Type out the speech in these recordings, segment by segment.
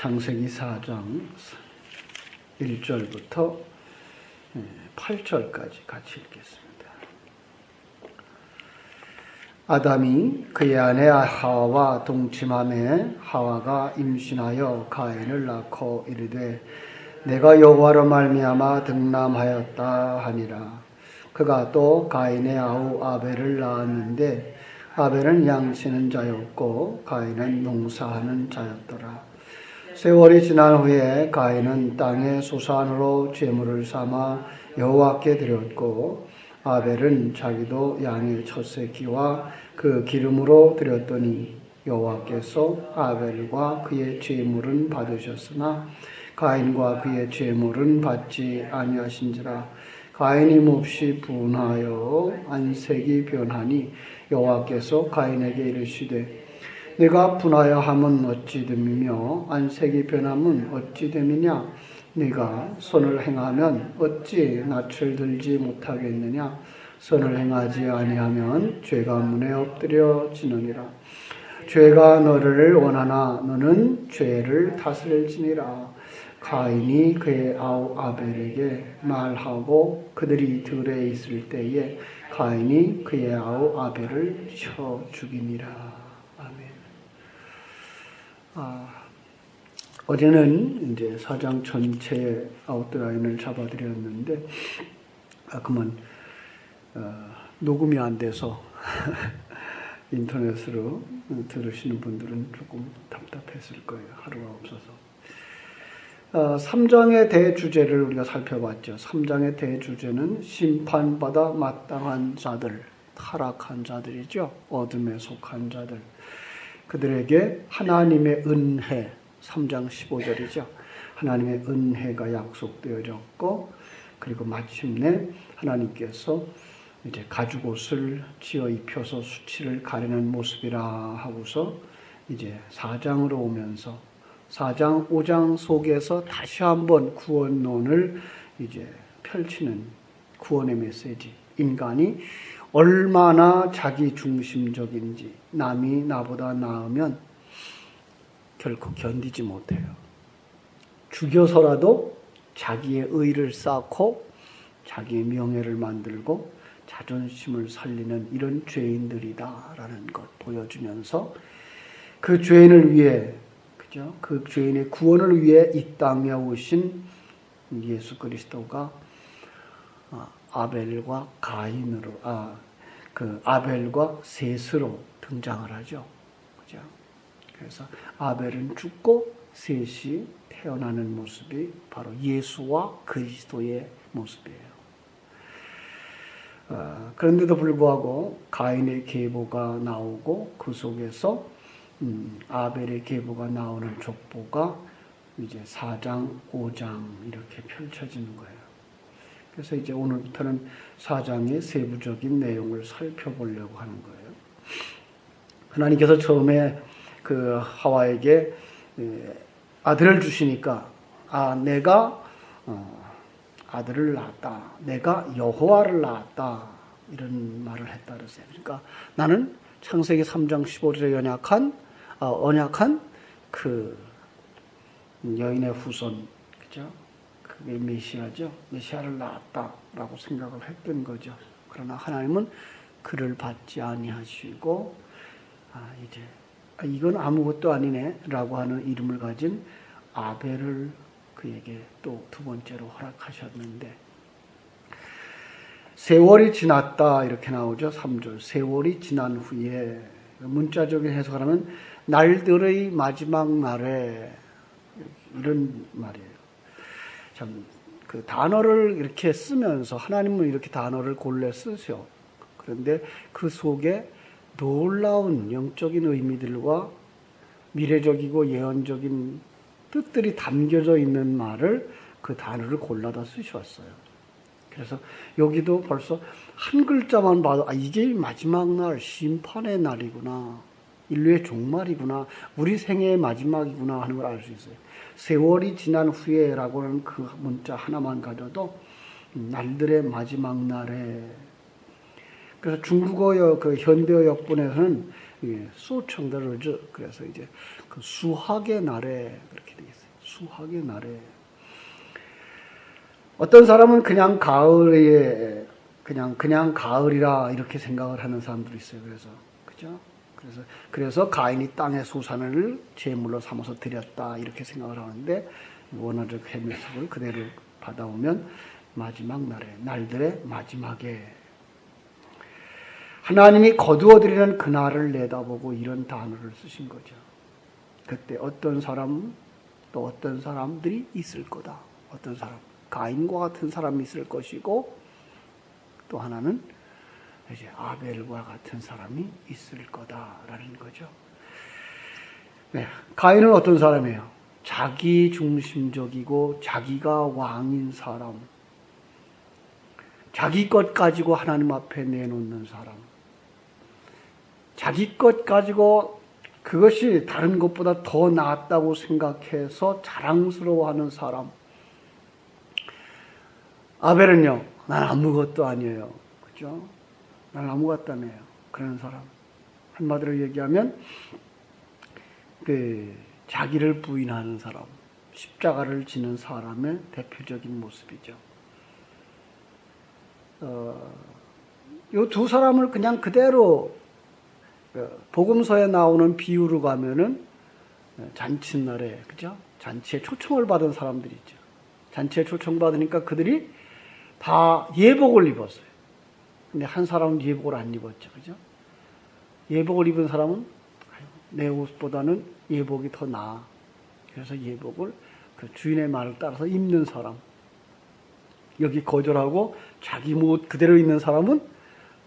창세기 4장 1절부터 8절까지 같이 읽겠습니다. 아담이 그의 아내 하와와 동침하매 하와가 임신하여 가인을 낳고 이르되 내가 여호와로 말미암아 득남하였다 하니라. 그가 또 가인의 아우 아벨을 낳았는데 아벨은 양치는 자였고 가인은 농사하는 자였더라. 세월이 지난 후에 가인은 땅의 소산으로 제물을 삼아 여호와께 드렸고 아벨은 자기도 양의 첫 새끼와 그 기름으로 드렸더니 여호와께서 아벨과 그의 제물은 받으셨으나 가인과 그의 제물은 받지 아니하신지라. 가인이 몹시 분하여 안색이 변하니 여호와께서 가인에게 이르시되 네가 분하여 함은 어찌 됨이며 안색이 변함은 어찌 됨이냐? 네가 선을 행하면 어찌 낯을 들지 못하겠느냐? 선을 행하지 아니하면 죄가 문에 엎드려지느니라. 죄가 너를 원하나 너는 죄를 다스릴지니라. 가인이 그의 아우 아벨에게 말하고 그들이 들에 있을 때에 가인이 그의 아우 아벨을 쳐 죽이니라. 어제는 이제 4장 전체의 아웃라인을 잡아드렸는데, 그러면 녹음이 안 돼서 인터넷으로 들으시는 분들은 조금 답답했을 거예요. 하루가 없어서. 3장의 대주제를 우리가 살펴봤죠. 3장의 대주제는 심판받아 마땅한 자들, 타락한 자들이죠. 어둠에 속한 자들. 그들에게 하나님의 은혜, 3장 15절이죠. 하나님의 은혜가 약속되어졌고, 그리고 마침내 하나님께서 이제 가죽옷을 지어 입혀서 수치를 가리는 모습이라 하고서 이제 4장으로 오면서 4장, 5장 속에서 다시 한번 구원론을 이제 펼치는 구원의 메시지. 인간이 얼마나 자기 중심적인지, 남이 나보다 나으면 결코 견디지 못해요. 죽여서라도 자기의 의를 쌓고 자기의 명예를 만들고 자존심을 살리는 이런 죄인들이다라는 것 보여주면서 그 죄인을 위해, 그죠? 그 죄인의 구원을 위해 이 땅에 오신 예수 그리스도가 아벨과 가인으로, 그 아벨과 셋으로 등장을 하죠. 그죠? 그래서 아벨은 죽고 셋이 태어나는 모습이 바로 예수와 그리스도의 모습이에요. 그런데도 불구하고 가인의 계보가 나오고 그 속에서 아벨의 계보가 나오는 족보가 이제 4장, 5장 이렇게 펼쳐지는 거예요. 그래서 이제 오늘부터는 4장의 세부적인 내용을 살펴보려고 하는 거예요. 하나님께서 처음에 그 하와에게 아들을 주시니까 내가 아들을 낳았다. 내가 여호와를 낳았다. 이런 말을 했다 그랬어요. 그러니까 나는 창세기 3장 15절에 언약한 그 여인의 후손, 그죠? 그게 메시아죠. 메시아를 낳았다라고 생각을 했던 거죠. 그러나 하나님은 그를 받지 아니하시고 이제 이건 아무것도 아니네라고 하는 이름을 가진 아벨을 그에게 또 두 번째로 허락하셨는데, 세월이 지났다 이렇게 나오죠. 3절. 세월이 지난 후에, 문자적인 해석하면 날들의 마지막 날에, 이런 말이에요. 참, 그 단어를 이렇게 쓰면서 하나님은 이렇게 단어를 골래 쓰셔. 그런데 그 속에 놀라운 영적인 의미들과 미래적이고 예언적인 뜻들이 담겨져 있는 말을, 그 단어를 골라다 쓰셨어요. 그래서 여기도 벌써 한 글자만 봐도 이게 마지막 날, 심판의 날이구나, 인류의 종말이구나, 우리 생애의 마지막이구나 하는 걸 알 수 있어요. 세월이 지난 후에라고 하는 그 문자 하나만 가져도 날들의 마지막 날에, 그래서 중국어 그 현대어 역본에서는 소청더르즈, 그래서 이제 그 수학의 날에 그렇게 되어 있어요. 수확의 날에. 어떤 사람은 그냥 가을에 그냥 가을이라 이렇게 생각을 하는 사람들이 있어요. 그죠? 그래서 가인이 땅의 소산을 제물로 삼아서 드렸다 이렇게 생각을 하는데, 원어적 해석을 그대로 받아오면 마지막 날들의 마지막에 하나님이 거두어드리는 그날을 내다보고 이런 단어를 쓰신 거죠. 그때 어떤 사람 또 어떤 사람들이 있을 거다. 어떤 사람, 가인과 같은 사람이 있을 것이고, 또 하나는 이제 아벨과 같은 사람이 있을 거다라는 거죠. 네, 가인은 어떤 사람이에요? 자기 중심적이고 자기가 왕인 사람, 자기 것 가지고 하나님 앞에 내놓는 사람, 자기 것 가지고 그것이 다른 것보다 더 낫다고 생각해서 자랑스러워하는 사람. 아벨은요, 난 아무것도 아니에요. 그죠? 난 아무것도 아니에요. 그런 사람. 한마디로 얘기하면, 자기를 부인하는 사람, 십자가를 지는 사람의 대표적인 모습이죠. 이 두 사람을 그냥 그대로 복음서에 나오는 비유로 가면은 잔칫날에, 그죠? 잔치에 초청을 받은 사람들이 있죠. 잔치에 초청받으니까 그들이 다 예복을 입었어요. 근데 한 사람은 예복을 안 입었죠. 그죠? 예복을 입은 사람은 내 옷보다는 예복이 더 나아. 그래서 예복을 그 주인의 말을 따라서 입는 사람. 여기 거절하고 자기 옷 그대로 입는 사람은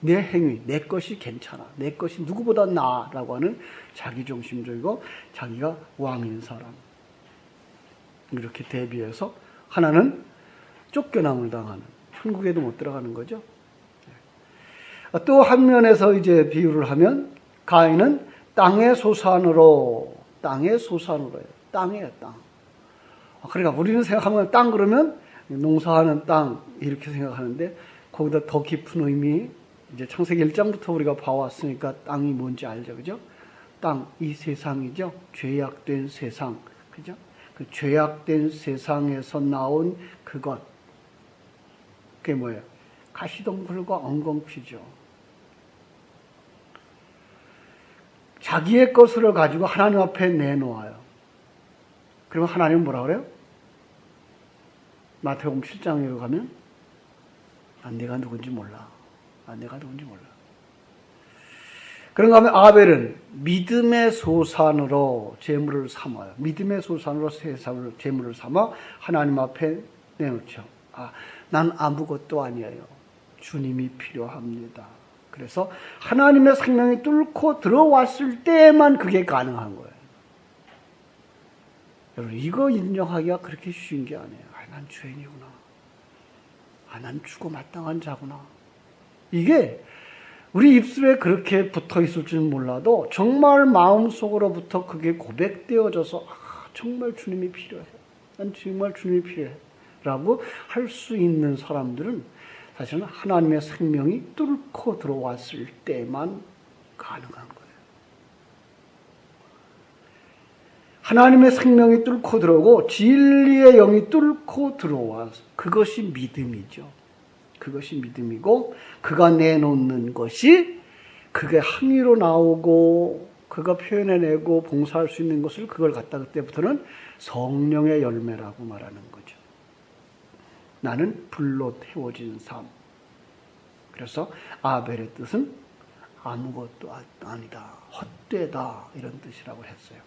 내 행위, 내 것이 괜찮아. 내 것이 누구보다 나아라고 하는 자기중심적이고 자기가 왕인 사람. 이렇게 대비해서 하나는 쫓겨남을 당하는, 천국에도 못 들어가는 거죠. 또 한 면에서 이제 비유를 하면 가인은 땅의 소산으로예요. 땅이에요, 땅. 그러니까 우리는 생각하면 땅 그러면 농사하는 땅 이렇게 생각하는데, 거기다 더 깊은 의미, 이제 창세기 1장부터 우리가 봐왔으니까 땅이 뭔지 알죠, 그죠? 땅, 이 세상이죠. 죄악된 세상, 그죠? 그 죄악된 세상에서 나온 그것, 그게 뭐예요? 가시덤불과 엉겅퀴죠. 자기의 것을 가지고 하나님 앞에 내놓아요. 그러면 하나님은 뭐라 그래요? 마태복음 7장에 가면 내가 누군지 몰라. 내가 누군지 몰라. 그런가 하면 아벨은 믿음의 소산으로 제물을 삼아요. 믿음의 소산으로 세상을 제물을 삼아 하나님 앞에 내놓죠. 난 아무것도 아니에요. 주님이 필요합니다. 그래서 하나님의 생명이 뚫고 들어왔을 때만 그게 가능한 거예요. 여러분, 이거 인정하기가 그렇게 쉬운 게 아니에요. 난 죄인이구나. 난 죽어 마땅한 자구나. 이게 우리 입술에 그렇게 붙어 있을 줄은 몰라도 정말 마음속으로부터 그게 고백되어져서 정말 주님이 필요해. 난 정말 주님이 필요해. 라고 할 수 있는 사람들은 사실은 하나님의 생명이 뚫고 들어왔을 때만 가능한 거예요. 하나님의 생명이 뚫고 들어오고 진리의 영이 뚫고 들어와서 그것이 믿음이죠. 그것이 믿음이고, 그가 내놓는 것이 그게 항의로 나오고 그가 표현해내고 봉사할 수 있는 것을 그걸 갖다 그때부터는 성령의 열매라고 말하는 거죠. 나는 불로 태워진 삶. 그래서 아벨의 뜻은 아무것도 아니다, 헛되다 이런 뜻이라고 했어요.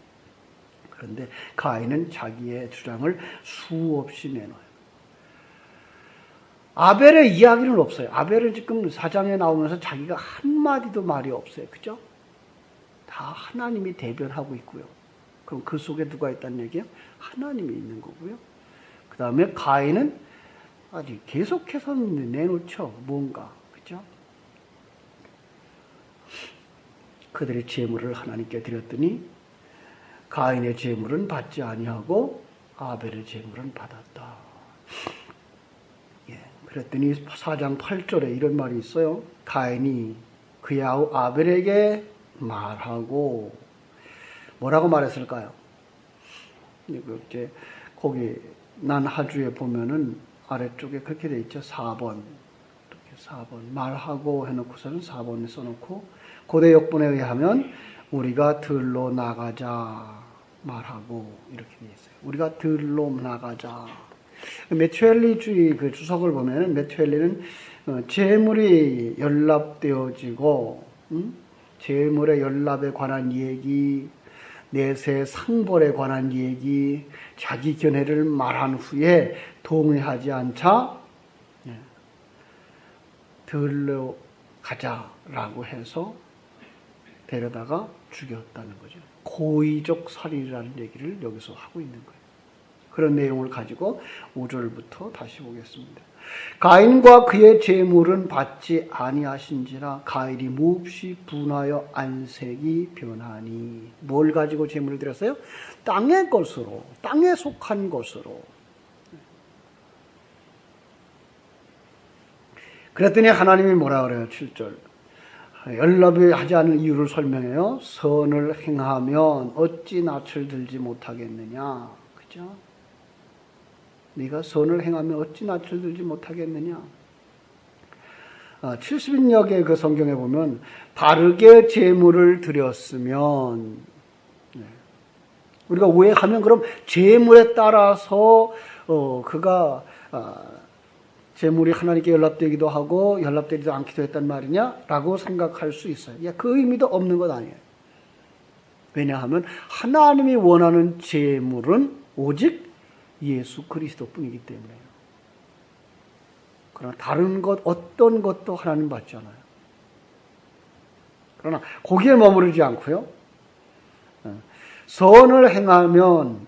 그런데 가인은 자기의 주장을 수없이 내놔요. 아벨의 이야기는 없어요. 아벨은 지금 사장에 나오면서 자기가 한마디도 말이 없어요. 그죠? 다 하나님이 대변하고 있고요. 그럼 그 속에 누가 있다는 얘기예요? 하나님이 있는 거고요. 그 다음에 가인은 아직 계속해서 내놓죠. 뭔가. 그죠? 그들의 제물을 하나님께 드렸더니 가인의 제물은 받지 아니하고 아벨의 제물은 받았다. 그랬더니 4장 8절에 이런 말이 있어요. 가인이 그의 아우 아벨에게 말하고 뭐라고 말했을까요? 이제 거기 난하주에 보면은 아래쪽에 그렇게 돼 있죠. 4번. 이렇게 4번. 말하고 해놓고서는 4번에 써놓고 고대 역본에 의하면 우리가 들로 나가자 말하고 이렇게 돼 있어요. 우리가 들로 나가자. 메투엘리주의 그 주석을 보면은 메투엘리는 재물이 연합되어지고 재물의 연합에 관한 얘기, 내세 상벌에 관한 얘기, 자기 견해를 말한 후에 동의하지 않자 들로 가자라고 해서 데려다가 죽였다는 거죠. 고의적 살인이라는 얘기를 여기서 하고 있는 거예요. 그런 내용을 가지고 5절부터 다시 보겠습니다. 가인과 그의 재물은 받지 아니하신지라 가인이 몹시 분하여 안색이 변하니. 뭘 가지고 재물을 드렸어요? 땅의 것으로, 땅에 속한 것으로. 그랬더니 하나님이 뭐라 그래요? 7절. 연락을 하지 않은 이유를 설명해요. 선을 행하면 어찌 낯을 들지 못하겠느냐. 그죠? 네가 선을 행하면 어찌 낯을 들지 못하겠느냐. 70인역의 그 성경에 보면 바르게 제물을 드렸으면, 우리가 오해하면 그럼 제물에 따라서 그가 제물이 하나님께 연락되기도 하고 연락되지도 않기도 했단 말이냐라고 생각할 수 있어요. 그 의미도 없는 것 아니에요. 왜냐하면 하나님이 원하는 제물은 오직 예수 그리스도뿐이기 때문에요. 그러나 다른 것 어떤 것도 하나님 받지 않아요. 그러나 거기에 머무르지 않고요. 선을 행하면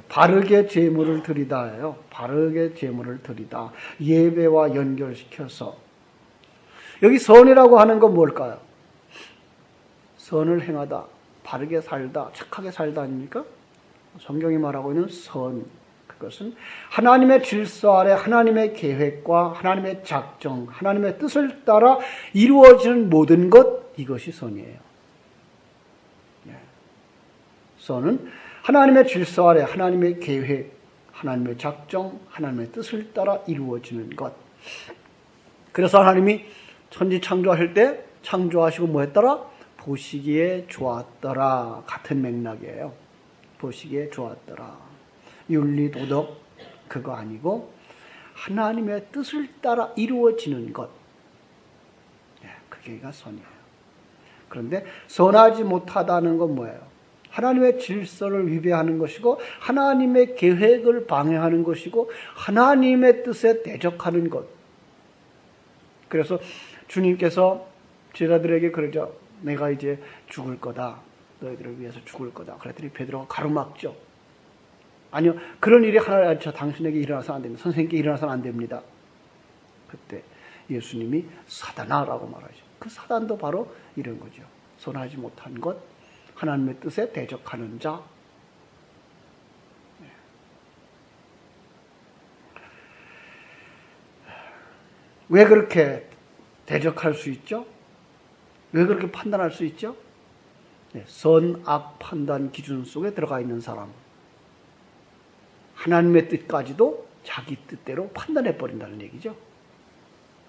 바르게 제물을 드리다예요. 바르게 제물을 드리다. 예배와 연결시켜서. 여기 선이라고 하는 건 뭘까요? 선을 행하다, 바르게 살다, 착하게 살다 아닙니까? 성경이 말하고 있는 선. 그것은 하나님의 질서 아래 하나님의 계획과 하나님의 작정, 하나님의 뜻을 따라 이루어지는 모든 것, 이것이 선이에요. 선은 하나님의 질서 아래 하나님의 계획, 하나님의 작정, 하나님의 뜻을 따라 이루어지는 것. 그래서 하나님이 천지 창조하실 때 창조하시고 뭐 했더라? 보시기에 좋았더라. 같은 맥락이에요. 보시기에 좋았더라. 윤리, 도덕 그거 아니고 하나님의 뜻을 따라 이루어지는 것. 그게가 선이에요. 그런데 선하지 못하다는 건 뭐예요? 하나님의 질서를 위배하는 것이고 하나님의 계획을 방해하는 것이고 하나님의 뜻에 대적하는 것. 그래서 주님께서 제자들에게 그러죠. 내가 이제 죽을 거다. 너희들을 위해서 죽을 거다. 그랬더니 베드로가 가로막죠. 아니요. 그런 일이 당신에게 일어나서 안 됩니다. 선생님께 일어나서는 안 됩니다. 그때 예수님이 사단아라고 말하죠. 그 사단도 바로 이런 거죠. 선하지 못한 것, 하나님의 뜻에 대적하는 자. 왜 그렇게 대적할 수 있죠? 왜 그렇게 판단할 수 있죠? 선악 판단 기준 속에 들어가 있는 사람. 하나님의 뜻까지도 자기 뜻대로 판단해버린다는 얘기죠.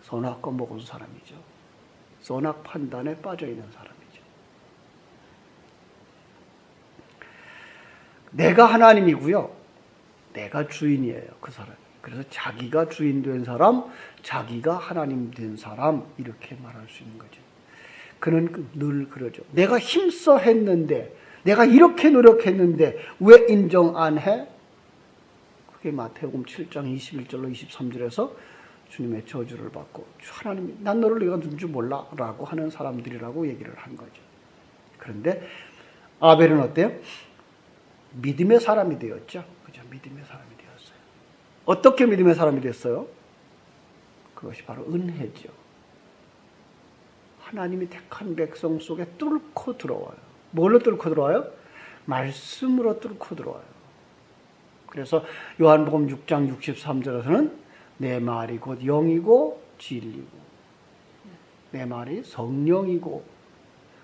선악과 먹은 사람이죠. 선악 판단에 빠져있는 사람이죠. 내가 하나님이고요. 내가 주인이에요. 그 사람이. 그래서 자기가 주인 된 사람, 자기가 하나님 된 사람 이렇게 말할 수 있는 거죠. 그는 늘 그러죠. 내가 힘써 했는데, 내가 이렇게 노력했는데 왜 인정 안 해? 그게 마태복음 7장 21절로 23절에서 주님의 저주를 받고 하나님, 난 너를 내가 누군 줄 몰라 라고 하는 사람들이라고 얘기를 한 거죠. 그런데 아벨은 어때요? 믿음의 사람이 되었죠. 그죠? 믿음의 사람이 되었어요. 어떻게 믿음의 사람이 됐어요? 그것이 바로 은혜죠. 하나님이 택한 백성 속에 뚫고 들어와요. 뭘로 뚫고 들어와요? 말씀으로 뚫고 들어와요. 그래서 요한복음 6장 63절에서는 내 말이 곧 영이고 진리고 내 말이 성령이고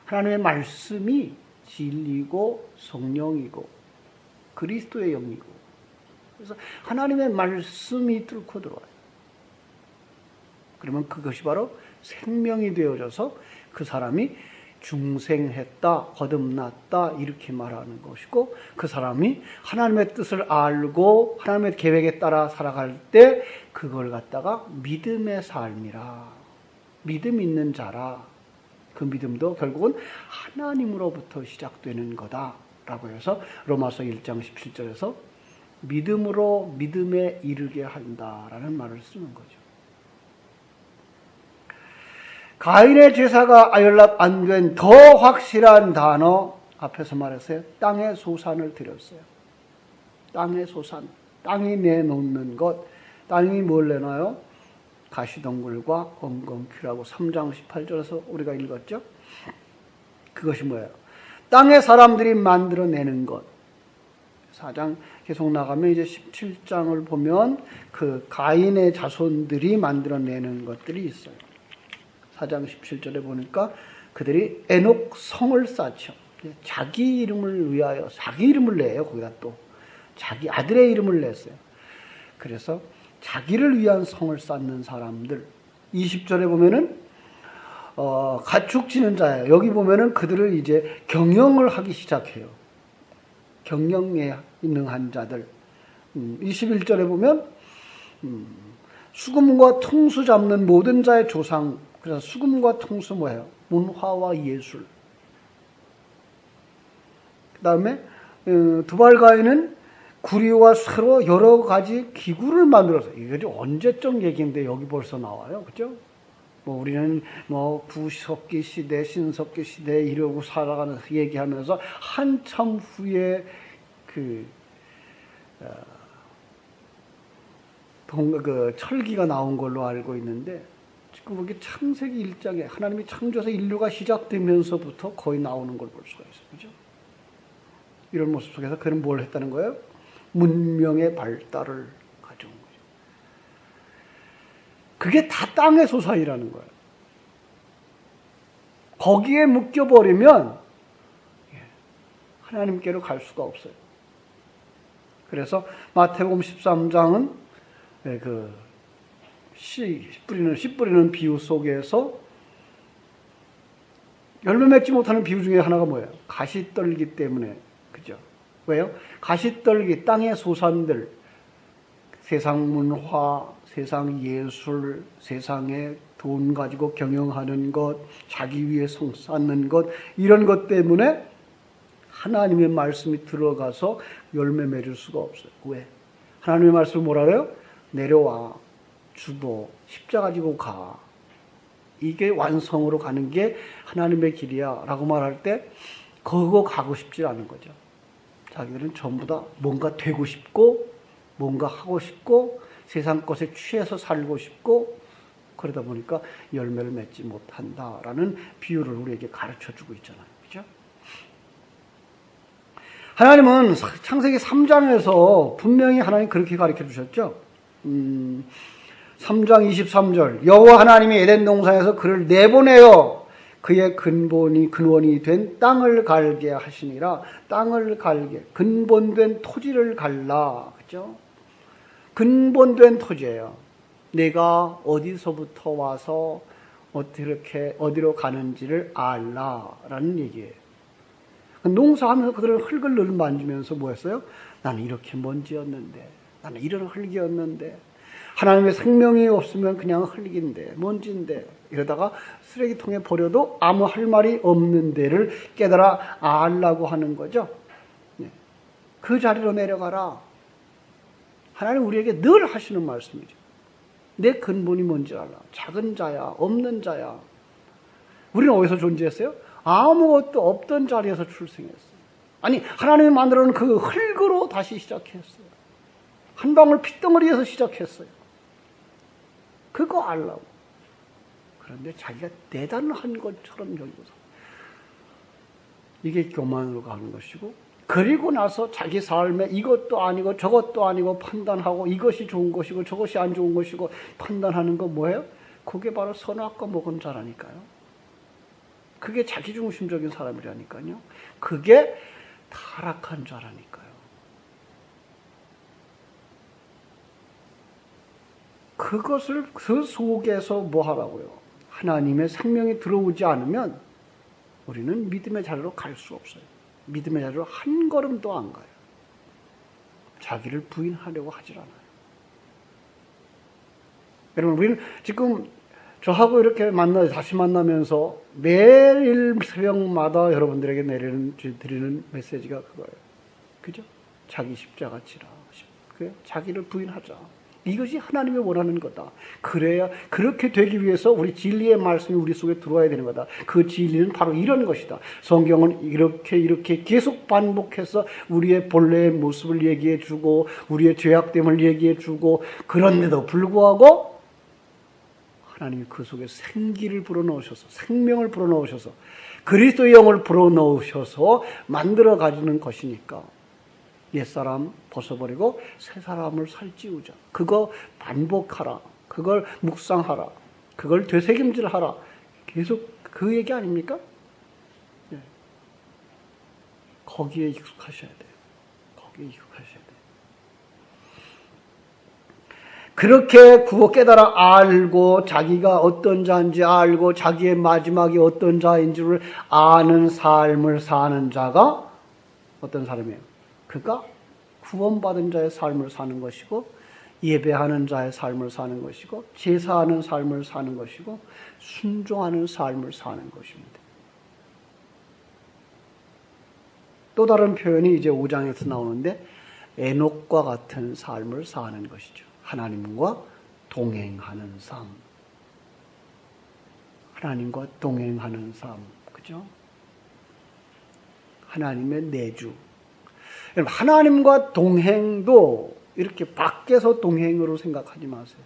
하나님의 말씀이 진리고 성령이고 그리스도의 영이고 그래서 하나님의 말씀이 뚫고 들어와요. 그러면 그것이 바로 생명이 되어져서 그 사람이 중생했다, 거듭났다 이렇게 말하는 것이고, 그 사람이 하나님의 뜻을 알고 하나님의 계획에 따라 살아갈 때 그걸 갖다가 믿음의 삶이라, 믿음 있는 자라, 그 믿음도 결국은 하나님으로부터 시작되는 거다라고 해서 로마서 1장 17절에서 믿음으로 믿음에 이르게 한다라는 말을 쓰는 거죠. 가인의 제사가 아열납 안 된 더 확실한 단어 앞에서 말했어요. 땅의 소산을 드렸어요. 땅의 소산, 땅이 내놓는 것. 땅이 뭘 내놔요? 가시덩굴과 엉겅퀴라고 3장 18절에서 우리가 읽었죠. 그것이 뭐예요? 땅의 사람들이 만들어내는 것. 4장 계속 나가면 이제 17장을 보면 그 가인의 자손들이 만들어내는 것들이 있어요. 4장 17절에 보니까 그들이 에녹 성을 쌓죠. 자기 이름을 위하여 자기 이름을 내요. 거기다 또 자기 아들의 이름을 냈어요. 그래서 자기를 위한 성을 쌓는 사람들. 20절에 보면은 가축 지는 자예요. 여기 보면은 그들을 이제 경영을 하기 시작해요. 경영에 능한 자들. 21절에 보면 수금과 퉁수 잡는 모든 자의 조상. 그래서 수금과 퉁수 뭐예요? 문화와 예술. 그 다음에 두발가인은 구리와 쇠로 여러 가지 기구를 만들어서, 이게 언제적 얘기인데 여기 벌써 나와요. 그죠? 우리는 구석기 시대, 신석기 시대 이러고 살아가는 얘기하면서 한참 후에 철기가 나온 걸로 알고 있는데, 지금 여기 창세기 1장에 하나님이 창조해서 인류가 시작되면서부터 거의 나오는 걸 볼 수가 있어요. 그죠? 이런 모습 속에서 그는 뭘 했다는 거예요? 문명의 발달을 가져온 거죠. 그게 다 땅의 소산이라는 거예요. 거기에 묶여버리면 하나님께로 갈 수가 없어요. 그래서 마태복음 13장은 씨 뿌리는 비유 속에서 열매 맺지 못하는 비유 중에 하나가 뭐예요? 가시떨기 때문에. 그죠? 왜요? 가시떨기, 땅의 소산들, 세상 문화, 세상 예술, 세상에 돈 가지고 경영하는 것, 자기 위해 성 쌓는 것, 이런 것 때문에 하나님의 말씀이 들어가서 열매 맺을 수가 없어요. 왜? 하나님의 말씀을 뭐라 그래요? 내려와, 주도, 십자가 지고 가. 이게 완성으로 가는 게 하나님의 길이야 라고 말할 때 그거 가고 싶지 않은 거죠. 자기들은 전부 다 뭔가 되고 싶고 뭔가 하고 싶고 세상 것에 취해서 살고 싶고, 그러다 보니까 열매를 맺지 못한다라는 비유를 우리에게 가르쳐주고 있잖아요. 그죠? 하나님은 창세기 3장에서 분명히 하나님 그렇게 가르쳐 주셨죠. 3장 23절, 여호와 하나님이 에덴 동산에서 그를 내보내어 그의 근원이 된 땅을 갈게 하시니라. 땅을 갈게, 근본된 토지를 갈라. 그죠? 근본된 토지예요. 내가 어디서부터 와서 어디로 가는지를 알라라는 얘기예요. 농사하면서 그들 흙을 늘 만지면서 뭐 했어요? 나는 이렇게 먼지였는데, 나는 이런 흙이었는데, 하나님의 생명이 없으면 그냥 흙인데, 먼지인데, 이러다가 쓰레기통에 버려도 아무 할 말이 없는 데를 깨달아 알라고 하는 거죠. 그 자리로 내려가라. 하나님 우리에게 늘 하시는 말씀이죠. 내 근본이 뭔지 알라. 작은 자야, 없는 자야. 우리는 어디서 존재했어요? 아무것도 없던 자리에서 출생했어요. 아니, 하나님이 만들어놓은 그 흙으로 다시 시작했어요. 한 방울 핏덩어리에서 시작했어요. 그거 알라고. 그런데 자기가 대단한 것처럼 여기고서 이게 교만으로 가는 것이고, 그리고 나서 자기 삶에 이것도 아니고 저것도 아니고 판단하고 이것이 좋은 것이고 저것이 안 좋은 것이고 판단하는 거 뭐예요? 그게 바로 선악과 먹은 자라니까요. 그게 자기중심적인 사람이라니까요. 그게 타락한 자라니까요. 그것을 그 속에서 뭐 하라고요? 하나님의 생명이 들어오지 않으면 우리는 믿음의 자리로 갈 수 없어요. 믿음의 자리로 한 걸음도 안 가요. 자기를 부인하려고 하질 않아요. 여러분, 우리는 지금 저하고 이렇게 다시 만나면서 매일 새벽마다 여러분들에게 드리는 메시지가 그거예요. 그죠? 자기 십자가 지라. 자기를 부인하자. 이것이 하나님이 원하는 거다. 그래야, 그렇게 되기 위해서 우리 진리의 말씀이 우리 속에 들어와야 되는 거다. 그 진리는 바로 이런 것이다. 성경은 이렇게 계속 반복해서 우리의 본래의 모습을 얘기해 주고, 우리의 죄악됨을 얘기해 주고, 그런데도 불구하고, 하나님이 그 속에 생기를 불어넣으셔서, 생명을 불어넣으셔서, 그리스도의 영을 불어넣으셔서 만들어 가지는 것이니까, 옛사람 벗어버리고 새 사람을 살찌우자. 그거 반복하라. 그걸 묵상하라. 그걸 되새김질하라. 계속 그 얘기 아닙니까? 네. 거기에 익숙하셔야 돼요. 거기에 익숙하셔야 돼요. 그렇게 구워 깨달아 알고 자기가 어떤 자인지 알고 자기의 마지막이 어떤 자인지를 아는 삶을 사는 자가 어떤 사람이에요? 그러니까 구원받은 자의 삶을 사는 것이고 예배하는 자의 삶을 사는 것이고 제사하는 삶을 사는 것이고 순종하는 삶을 사는 것입니다. 또 다른 표현이 이제 5장에서 나오는데 에녹과 같은 삶을 사는 것이죠. 하나님과 동행하는 삶. 하나님과 동행하는 삶. 그죠? 하나님의 내주. 하나님과 동행도 이렇게 밖에서 동행으로 생각하지 마세요.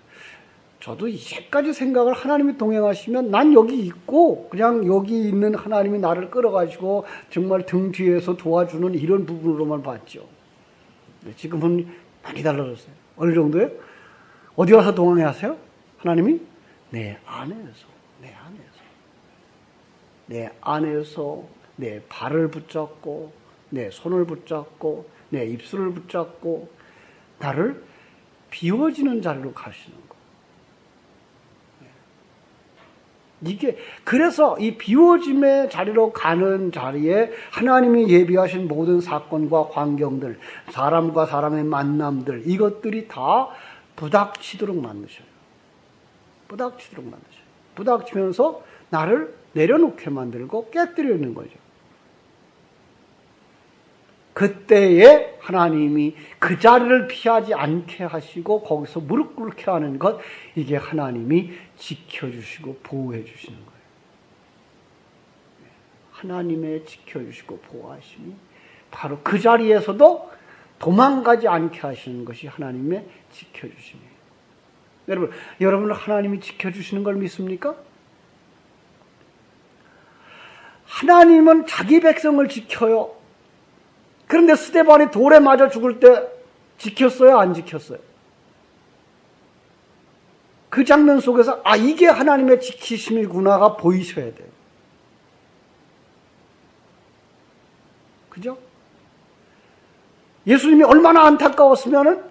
저도 이제까지 생각을 하나님이 동행하시면 난 여기 있고 그냥 여기 있는 하나님이 나를 끌어가지고 정말 등 뒤에서 도와주는 이런 부분으로만 봤죠. 지금은 많이 달라졌어요. 어느 정도예요? 어디 와서 동행하세요? 하나님이? 내 안에서 내 발을 붙잡고 내 손을 붙잡고 내 입술을 붙잡고 나를 비워지는 자리로 가시는 거. 이게 그래서 이 비워짐의 자리로 가는 자리에 하나님이 예비하신 모든 사건과 환경들, 사람과 사람의 만남들 이것들이 다 부닥치도록 만드셔요. 부닥치면서 나를 내려놓게 만들고 깨뜨리는 거죠. 그때에 하나님이 그 자리를 피하지 않게 하시고 거기서 무릎 꿇게 하는 것, 이게 하나님이 지켜주시고 보호해 주시는 거예요. 하나님의 지켜주시고 보호하심이 바로 그 자리에서도 도망가지 않게 하시는 것이 하나님의 지켜주심이에요. 여러분 하나님이 지켜주시는 걸 믿습니까? 하나님은 자기 백성을 지켜요. 그런데 스데반이 돌에 맞아 죽을 때 지켰어요? 안 지켰어요? 그 장면 속에서 이게 하나님의 지키심이구나가 보이셔야 돼요. 그죠? 예수님이 얼마나 안타까웠으면은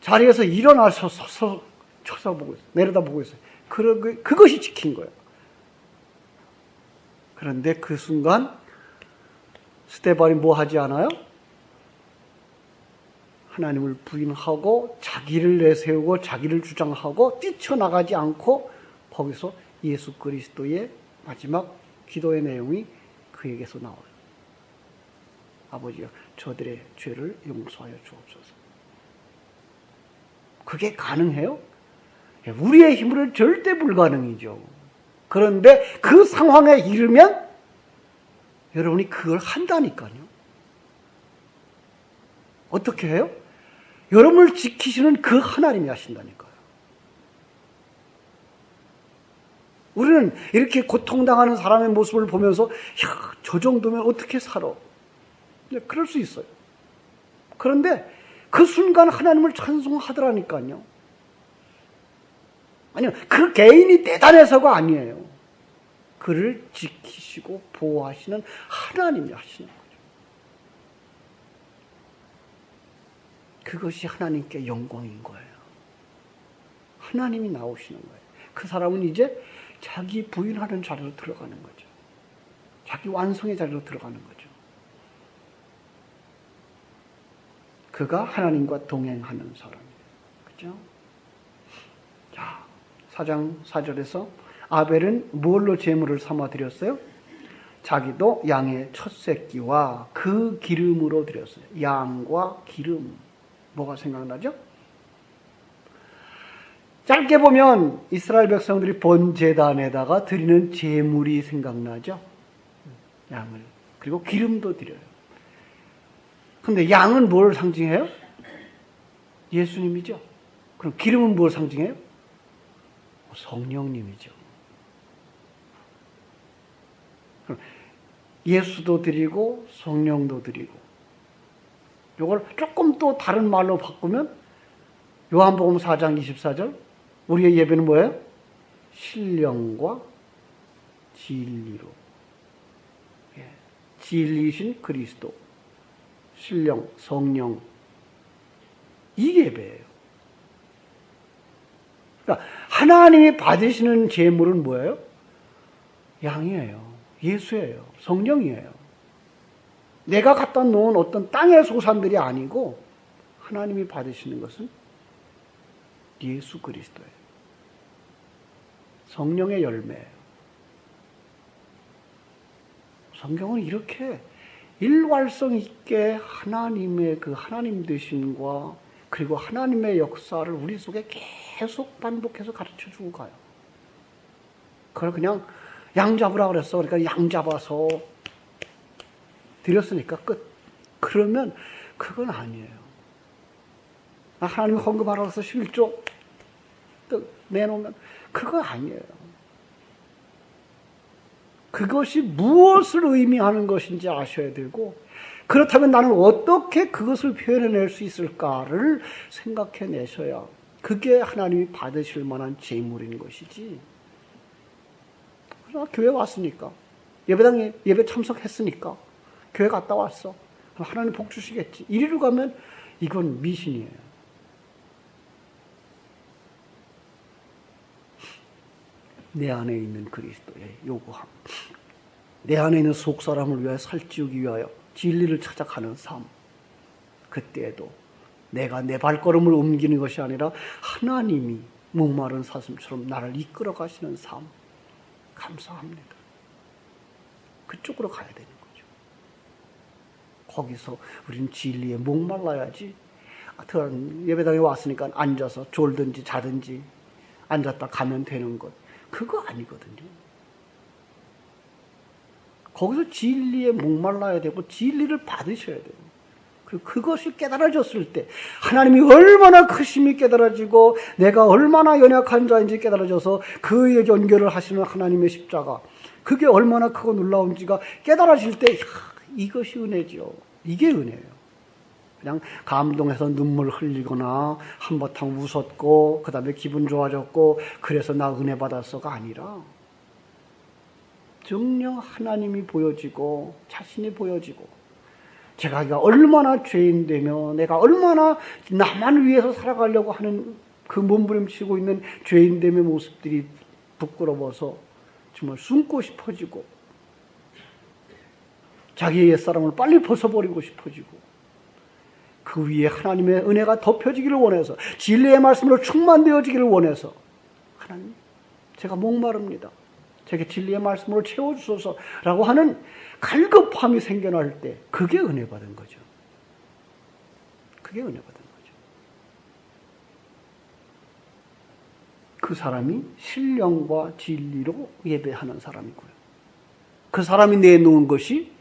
자리에서 일어나서 서서 쳐다보고 있어요. 내려다보고 있어요. 그것이 지킨 거예요. 그런데 그 순간 스데반이 뭐 하지 않아요? 하나님을 부인하고 자기를 내세우고 자기를 주장하고 뛰쳐나가지 않고 거기서 예수 그리스도의 마지막 기도의 내용이 그에게서 나와요. 아버지여 저들의 죄를 용서하여 주옵소서. 그게 가능해요? 우리의 힘으로는 절대 불가능이죠. 그런데 그 상황에 이르면 여러분이 그걸 한다니까요. 어떻게 해요? 여러분을 지키시는 그 하나님이 하신다니까요. 우리는 이렇게 고통당하는 사람의 모습을 보면서 저 정도면 어떻게 살아? 그럴 수 있어요. 그런데 그 순간 하나님을 찬송하더라니까요. 아니요, 그 개인이 대단해서가 아니에요. 그를 지키시고 보호하시는 하나님이 하시는 거죠. 그것이 하나님께 영광인 거예요. 하나님이 나오시는 거예요. 그 사람은 이제 자기 부인하는 자리로 들어가는 거죠. 자기 완성의 자리로 들어가는 거죠. 그가 하나님과 동행하는 사람이에요. 그죠? 자, 4장 4절에서 아벨은 무엇로 제물을 삼아 드렸어요? 자기도 양의 첫 새끼와 그 기름으로 드렸어요. 양과 기름. 뭐가 생각나죠? 짧게 보면 이스라엘 백성들이 번제단에다가 드리는 제물이 생각나죠? 양을. 그리고 기름도 드려요. 근데 양은 뭘 상징해요? 예수님이죠. 그럼 기름은 뭘 상징해요? 성령님이죠. 그럼 예수도 드리고 성령도 드리고, 이걸 조금 또 다른 말로 바꾸면 요한복음 4장 24절, 우리의 예배는 뭐예요? 신령과 진리로. 진리신 그리스도, 신령, 성령, 이 예배예요. 그러니까 하나님이 받으시는 제물은 뭐예요? 양이에요. 예수예요. 성령이에요. 내가 갖다 놓은 어떤 땅의 소산들이 아니고 하나님이 받으시는 것은 예수 그리스도예요. 성령의 열매예요. 성경은 이렇게 일괄성 있게 하나님의 그 하나님 되심과 그리고 하나님의 역사를 우리 속에 계속 반복해서 가르쳐 주고 가요. 그걸 그냥 양 잡으라 그랬어. 그러니까 양 잡아서 드렸으니까 끝. 그러면 그건 아니에요. 하나님 헌금하라고 해서 11조 내놓으면 그거 아니에요. 그것이 무엇을 의미하는 것인지 아셔야 되고, 그렇다면 나는 어떻게 그것을 표현해낼 수 있을까를 생각해내셔야 그게 하나님이 받으실 만한 제물인 것이지. 교회 왔으니까, 예배당에 예배 참석했으니까, 교회 갔다 왔어. 하나님 복 주시겠지. 이리로 가면 이건 미신이에요. 내 안에 있는 그리스도의 요구함, 내 안에 있는 속사람을 위하여 살찌우기 위하여 진리를 찾아가는 삶, 그때에도 내가 내 발걸음을 옮기는 것이 아니라 하나님이 목마른 사슴처럼 나를 이끌어 가시는 삶, 감사합니다. 그쪽으로 가야 되는 거죠. 거기서 우리는 진리에 목말라야지. 예배당에 왔으니까 앉아서 졸든지 자든지 앉았다 가면 되는 것, 그거 아니거든요. 거기서 진리에 목말라야 되고 진리를 받으셔야 돼요. 그리고 그것이 깨달아졌을 때 하나님이 얼마나 크심이 깨달아지고 내가 얼마나 연약한 자인지 깨달아져서 그의 연결을 하시는 하나님의 십자가, 그게 얼마나 크고 놀라운지가 깨달아질 때 이것이 은혜죠. 이게 은혜예요. 그냥 감동해서 눈물 흘리거나 한바탕 웃었고 그 다음에 기분 좋아졌고 그래서 나 은혜 받았어가 아니라 정녕 하나님이 보여지고 자신이 보여지고 제가 얼마나 죄인되며 내가 얼마나 나만 위해서 살아가려고 하는 그 몸부림치고 있는 죄인됨의 모습들이 부끄러워서 정말 숨고 싶어지고 자기의 옛사람을 빨리 벗어버리고 싶어지고 그 위에 하나님의 은혜가 덮여지기를 원해서 진리의 말씀으로 충만되어지기를 원해서 하나님 제가 목마릅니다. 제게 진리의 말씀으로 채워주소서라고 하는 갈급함이 생겨날 때 그게 은혜 받은 거죠. 그게 은혜 받은 거죠. 그 사람이 신령과 진리로 예배하는 사람이고요. 그 사람이 내놓은 것이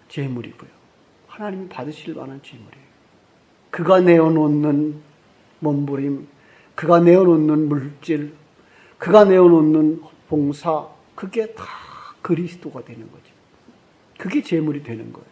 제물이고요. 하나님이 받으실 만한 제물이에요. 그가 내어놓는 몸부림, 그가 내어놓는 물질, 그가 내어놓는 봉사, 그게 다 그리스도가 되는 거죠. 그게 제물이 되는 거예요.